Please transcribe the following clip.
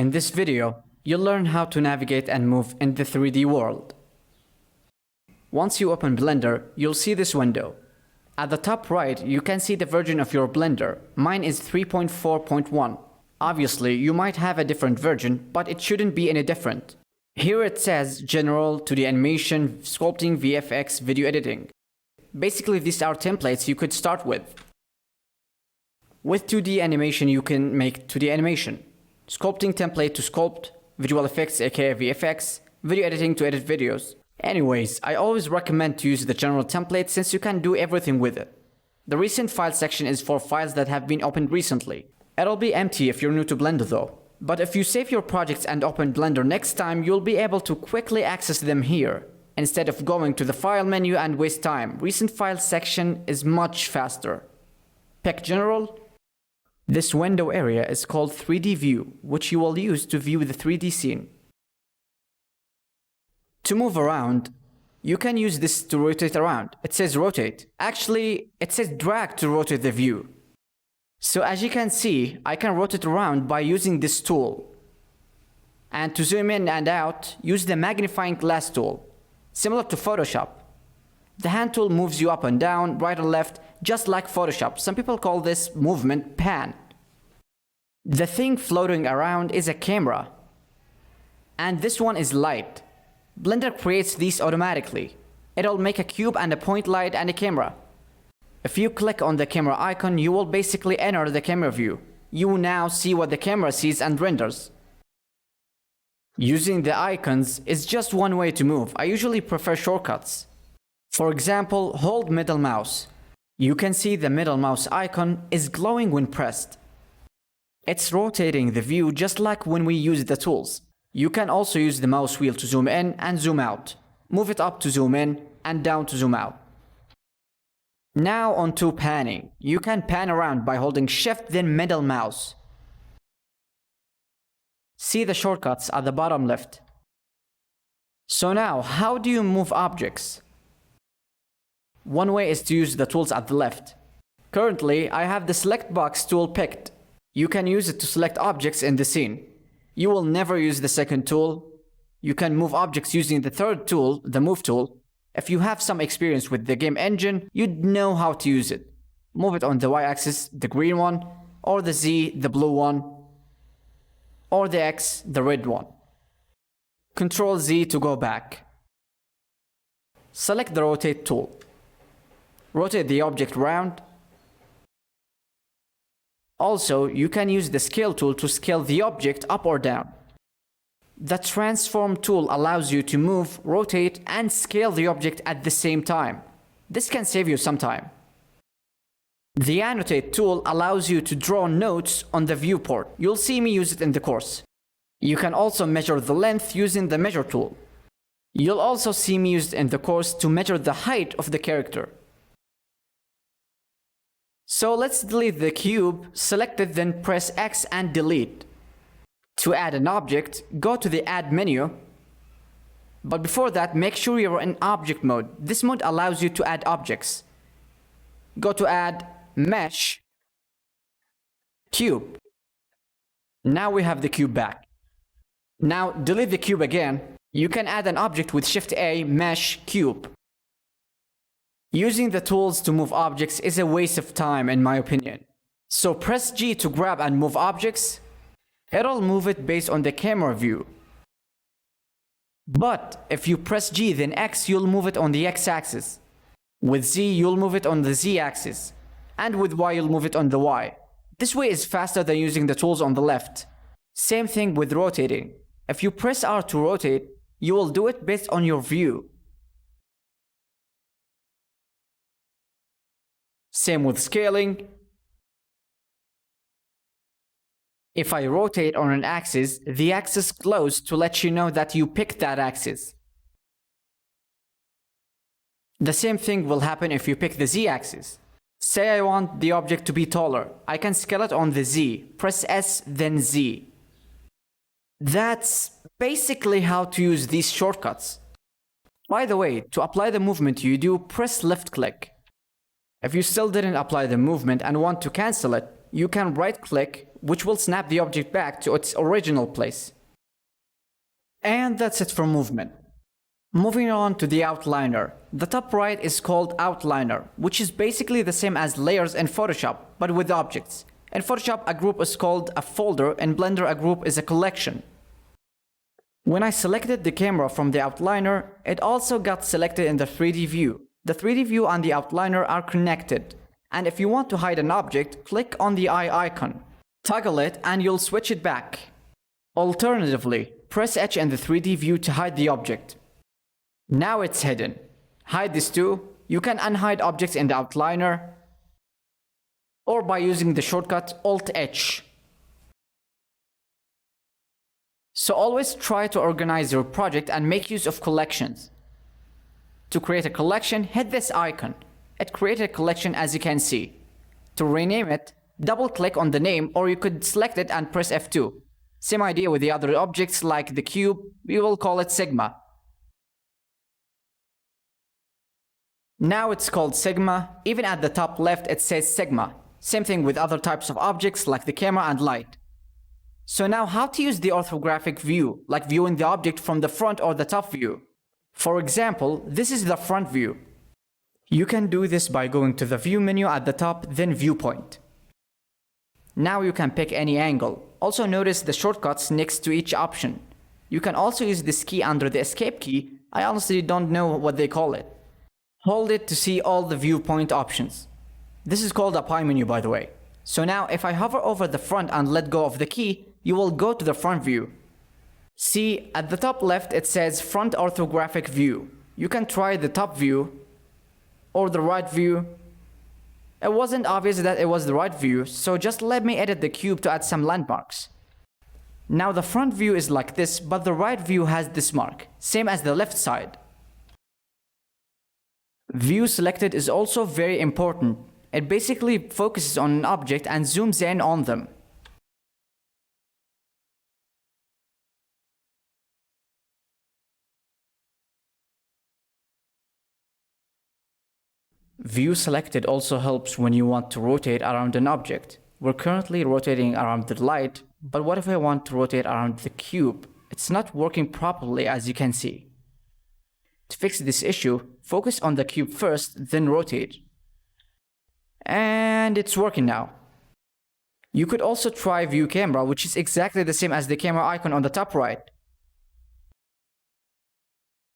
In this video, you'll learn how to navigate and move in the 3D world. Once you open Blender, you'll see this window. At the top right, you can see the version of your Blender. Mine is 3.4.1. Obviously, you might have a different version, but it shouldn't be any different. Here it says General, 2D animation, sculpting, VFX, video editing. Basically, these are templates you could start with. With 2D animation, you can make 2D animation. Sculpting template to sculpt, visual effects aka VFX, video editing to edit videos. Anyways, I always recommend to use the general template since you can do everything with it. The recent file section is for files that have been opened recently. It'll be empty if you're new to Blender though. But if you save your projects and open Blender next time, you'll be able to quickly access them here. Instead of going to the file menu and waste time, recent file section is much faster. Pick general. This window area is called 3D view, which you will use to view the 3D scene. To move around, you can use this to rotate around. It says rotate. Actually, it says drag to rotate the view. So as you can see, I can rotate around by using this tool. And to zoom in and out, use the magnifying glass tool. Similar to Photoshop. The hand tool moves you up and down, right and left, just like Photoshop. Some people call this movement pan. The thing floating around is a camera. And this one is light. Blender creates these automatically. It'll make a cube and a point light and a camera. If you click on the camera icon, you will basically enter the camera view. You now see what the camera sees and renders. Using the icons is just one way to move. I usually prefer shortcuts. For example, hold middle mouse. You can see the middle mouse icon is glowing when pressed. It's rotating the view just like when we use the tools. You can also use the mouse wheel to zoom in and zoom out. Move it up to zoom in and down to zoom out. Now on to panning. You can pan around by holding shift then middle mouse. See the shortcuts at the bottom left. So now, how do you move objects? One way is to use the tools at the left. Currently, I have the select box tool picked. You can use it to select objects in the scene. You will never use the second tool. You can move objects using the third tool, the move tool. If you have some experience with the game engine, you'd know how to use it. Move it on the y-axis, the green one, or the z, the blue one, or the x, the red one. Control Z to go back. Select the rotate tool. Rotate the object around. Also, you can use the scale tool to scale the object up or down. The transform tool allows you to move, rotate, and scale the object at the same time. This can save you some time. The annotate tool allows you to draw notes on the viewport. You'll see me use it in the course. You can also measure the length using the measure tool. You'll also see me use it in the course to measure the height of the character. So let's delete the cube, select it, then press X and delete. To add an object, go to the Add menu. But before that, make sure you're in Object mode. This mode allows you to add objects. Go to Add, Mesh, Cube. Now we have the cube back. Now delete the cube again. You can add an object with Shift A, Mesh, Cube. Using the tools to move objects is a waste of time in my opinion. So press G to grab and move objects. It'll move it based on the camera view. But if you press G then X, you'll move it on the X-axis. With Z, you'll move it on the Z-axis. And with Y, you'll move it on the Y. This way is faster than using the tools on the left. Same thing with rotating. If you press R to rotate, you will do it based on your view. Same with scaling. If I rotate on an axis, the axis glows to let you know that you picked that axis. The same thing will happen if you pick the Z-axis. Say I want the object to be taller. I can scale it on the Z. Press S, then Z. That's basically how to use these shortcuts. By the way, to apply the movement you do, press left click. If you still didn't apply the movement and want to cancel it, you can right-click, which will snap the object back to its original place. And that's it for movement. Moving on to the outliner. The top right is called outliner, which is basically the same as layers in Photoshop, but with objects. In Photoshop, a group is called a folder. In Blender, a group is a collection. When I selected the camera from the outliner, it also got selected in the 3D view. The 3D view and the outliner are connected. And if you want to hide an object, click on the eye icon. Toggle it and you'll switch it back. Alternatively, press H in the 3D view to hide the object. Now it's hidden. Hide this too. You can unhide objects in the outliner or by using the shortcut Alt-H. So always try to organize your project and make use of collections. To create a collection, hit this icon. It created a collection as you can see. To rename it, double-click on the name or you could select it and press F2. Same idea with the other objects like the cube, we will call it Sygma. Now it's called Sygma. Even at the top left it says Sygma. Same thing with other types of objects like the camera and light. So now how to use the orthographic view, like viewing the object from the front or the top view. For example, this is the front view. You can do this by going to the view menu at the top, then viewpoint. Now you can pick any angle. Also notice the shortcuts next to each option. You can also use this key under the escape key. I honestly don't know what they call it. Hold it to see all the viewpoint options. This is called a pie menu, by the way. So now if I hover over the front and let go of the key, you will go to the front view. See, at the top left it says front orthographic view. You can try the top view or the right view. It wasn't obvious that it was the right view, so just let me edit the cube to add some landmarks. Now the front view is like this, but the right view has this mark, same as the left side. View selected is also very important. It basically focuses on an object and zooms in on them. View selected also helps when you want to rotate around an object. We're currently rotating around the light, but what if I want to rotate around the cube? It's not working properly, as you can see. To fix this issue, focus on the cube first, then rotate. And it's working now. You could also try view camera, which is exactly the same as the camera icon on the top right.